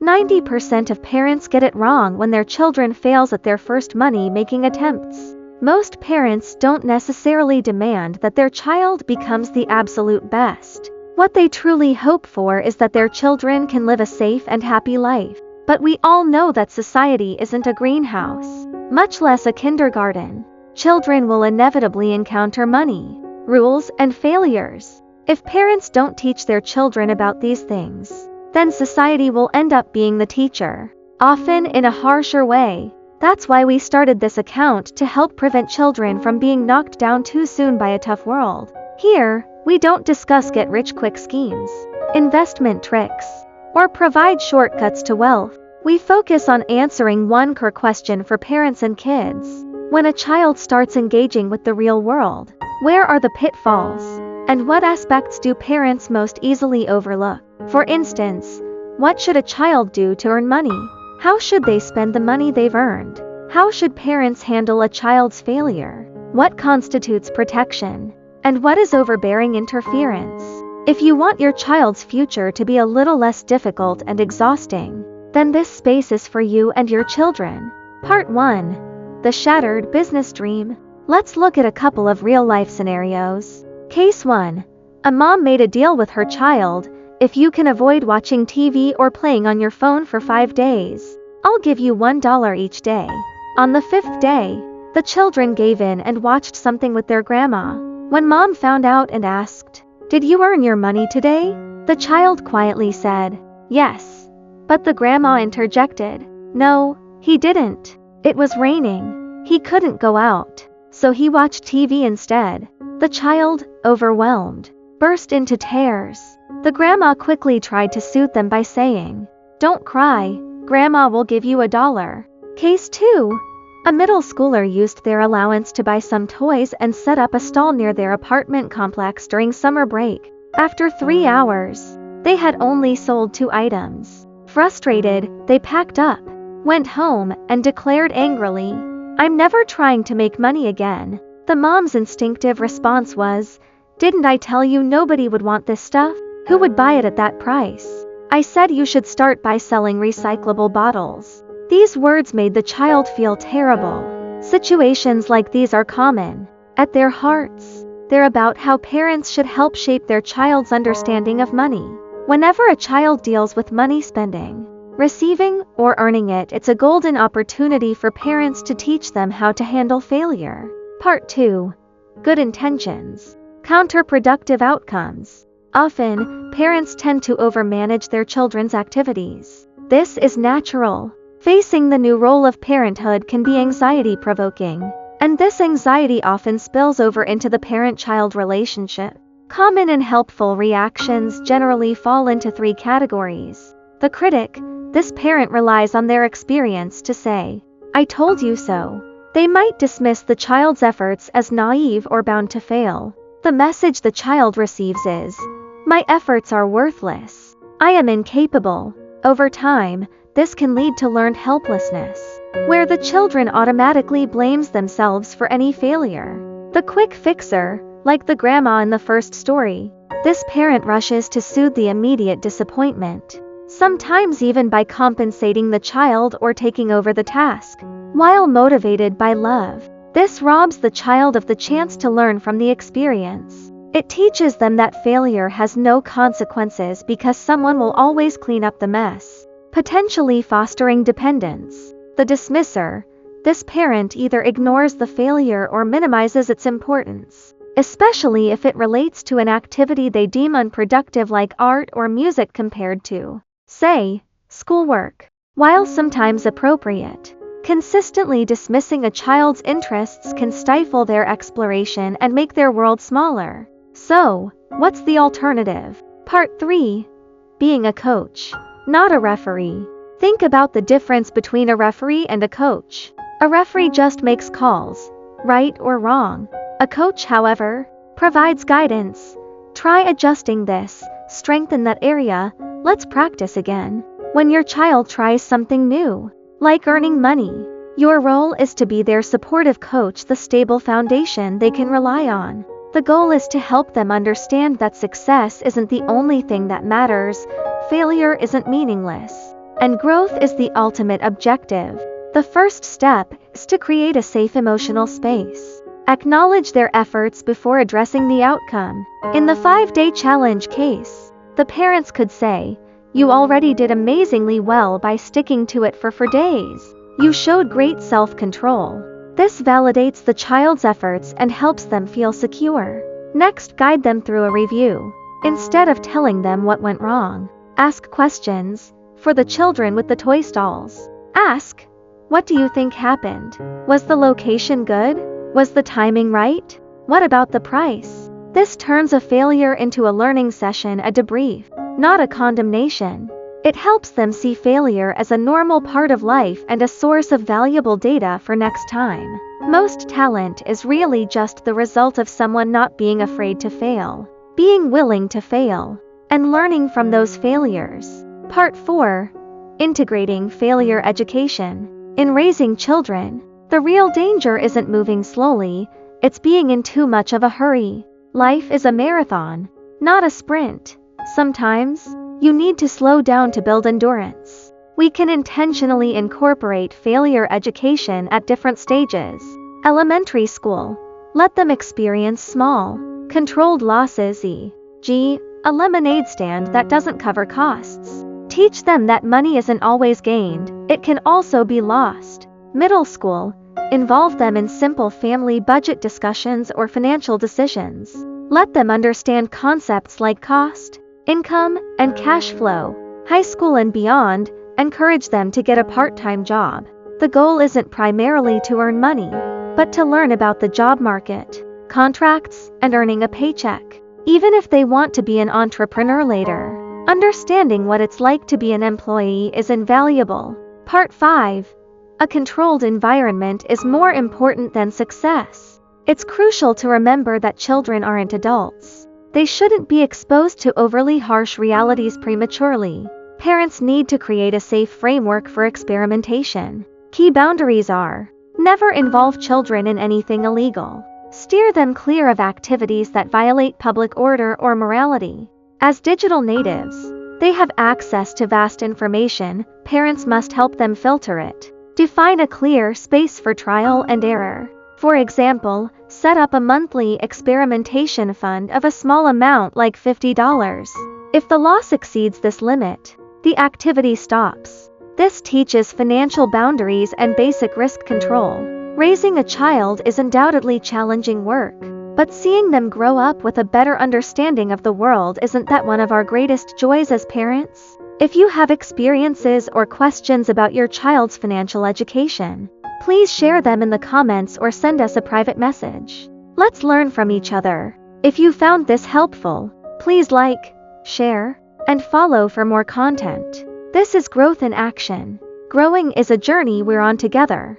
90% of parents get it wrong when their children fails at their first money-making attempts. Most parents don't necessarily demand that their child becomes the absolute best. What they truly hope for is that their children can live a safe and happy life. But we all know that society isn't a greenhouse, much less a kindergarten. Children will inevitably encounter money, rules, and failures. If parents don't teach their children about these things, then society will end up being the teacher, often in a harsher way. That's why we started this account, to help prevent children from being knocked down too soon by a tough world. Here, we don't discuss get-rich-quick schemes, investment tricks, or provide shortcuts to wealth. We focus on answering one core question for parents and kids. When a child starts engaging with the real world, where are the pitfalls? And what aspects do parents most easily overlook? For instance, what should a child do to earn money? How should they spend the money they've earned? How should parents handle a child's failure? What constitutes protection? And what is overbearing interference? If you want your child's future to be a little less difficult and exhausting, then this space is for you and your children. Part 1. The Shattered Business Dream. Let's look at a couple of real-life scenarios. Case 1. A mom made a deal with her child. If you can avoid watching TV or playing on your phone for 5 days, I'll give you $1 each day. On the 5th day, the children gave in and watched something with their grandma. When mom found out and asked, "Did you earn your money today?" the child quietly said, "Yes." But the grandma interjected, "No, he didn't. It was raining. He couldn't go out, so he watched TV instead." The child, overwhelmed, burst into tears. The grandma quickly tried to soothe them by saying, "Don't cry, Grandma will give you $1. Case 2. A middle schooler used their allowance to buy some toys and set up a stall near their apartment complex during summer break. After 3 hours, they had only sold 2 items. Frustrated, they packed up, went home, and declared angrily, "I'm never trying to make money again." The mom's instinctive response was, "Didn't I tell you nobody would want this stuff? Who would buy it at that price? I said you should start by selling recyclable bottles." These words made the child feel terrible. Situations like these are common. At their hearts, they're about how parents should help shape their child's understanding of money. Whenever a child deals with money spending, receiving, or earning it, it's a golden opportunity for parents to teach them how to handle failure. Part 2. Good intentions. Counterproductive outcomes. Often, parents tend to overmanage their children's activities. This is natural. Facing the new role of parenthood can be anxiety-provoking, and this anxiety often spills over into the parent-child relationship. Common and helpful reactions generally fall into 3 categories. The critic. This parent relies on their experience to say, "I told you so." They might dismiss the child's efforts as naive or bound to fail. The message the child receives is, "My efforts are worthless. I am incapable." Over time, this can lead to learned helplessness, where the children automatically blames themselves for any failure. The quick fixer, like the grandma in the first story. This parent rushes to soothe the immediate disappointment, sometimes even by compensating the child or taking over the task. While motivated by love, this robs the child of the chance to learn from the experience. It teaches them that failure has no consequences because someone will always clean up the mess, potentially fostering dependence. The dismisser. This parent either ignores the failure or minimizes its importance, especially if it relates to an activity they deem unproductive like art or music compared to, say, schoolwork. While sometimes appropriate, consistently dismissing a child's interests can stifle their exploration and make their world smaller. So, what's the alternative? Part 3. Being a coach, not a referee. Think about the difference between a referee and a coach. A referee just makes calls, right or wrong. A coach, however, provides guidance. Try adjusting this, strengthen that area, let's practice again. When your child tries something new, like earning money, your role is to be their supportive coach, the stable foundation they can rely on. The goal is to help them understand that success isn't the only thing that matters, failure isn't meaningless, and growth is the ultimate objective. The first step is to create a safe emotional space. Acknowledge their efforts before addressing the outcome. In the 5-day challenge case, the parents could say, "You already did amazingly well by sticking to it for 4 days. You showed great self-control." This validates the child's efforts and helps them feel secure. Next, guide them through a review. Instead of telling them what went wrong, ask questions. For the children with the toy stalls, ask, "What do you think happened? Was the location good? Was the timing right? What about the price?" This turns a failure into a learning session, a debrief, not a condemnation. It helps them see failure as a normal part of life and a source of valuable data for next time. Most talent is really just the result of someone not being afraid to fail, being willing to fail, and learning from those failures. Part 4. Integrating failure education. In raising children, the real danger isn't moving slowly, it's being in too much of a hurry. Life is a marathon, not a sprint. Sometimes, you need to slow down to build endurance. We can intentionally incorporate failure education at different stages. Elementary school, let them experience small, controlled losses, e.g., a lemonade stand that doesn't cover costs. Teach them that money isn't always gained, it can also be lost. Middle school, involve them in simple family budget discussions or financial decisions. Let them understand concepts like cost, income, and cash flow. High school and beyond, encourage them to get a part-time job. The goal isn't primarily to earn money, but to learn about the job market, contracts, and earning a paycheck. Even if they want to be an entrepreneur later, understanding what it's like to be an employee is invaluable. Part 5. A controlled environment is more important than success. It's crucial to remember that children aren't adults. They shouldn't be exposed to overly harsh realities prematurely. Parents need to create a safe framework for experimentation. Key boundaries are: never involve children in anything illegal. Steer them clear of activities that violate public order or morality. As digital natives, they have access to vast information, parents must help them filter it. Define a clear space for trial and error. For example, set up a monthly experimentation fund of a small amount like $50. If the loss exceeds this limit, the activity stops. This teaches financial boundaries and basic risk control. Raising a child is undoubtedly challenging work, but seeing them grow up with a better understanding of the world, isn't that one of our greatest joys as parents? If you have experiences or questions about your child's financial education, please share them in the comments or send us a private message. Let's learn from each other. If you found this helpful, please like, share, and follow for more content. This is Growth in Action. Growing is a journey we're on together.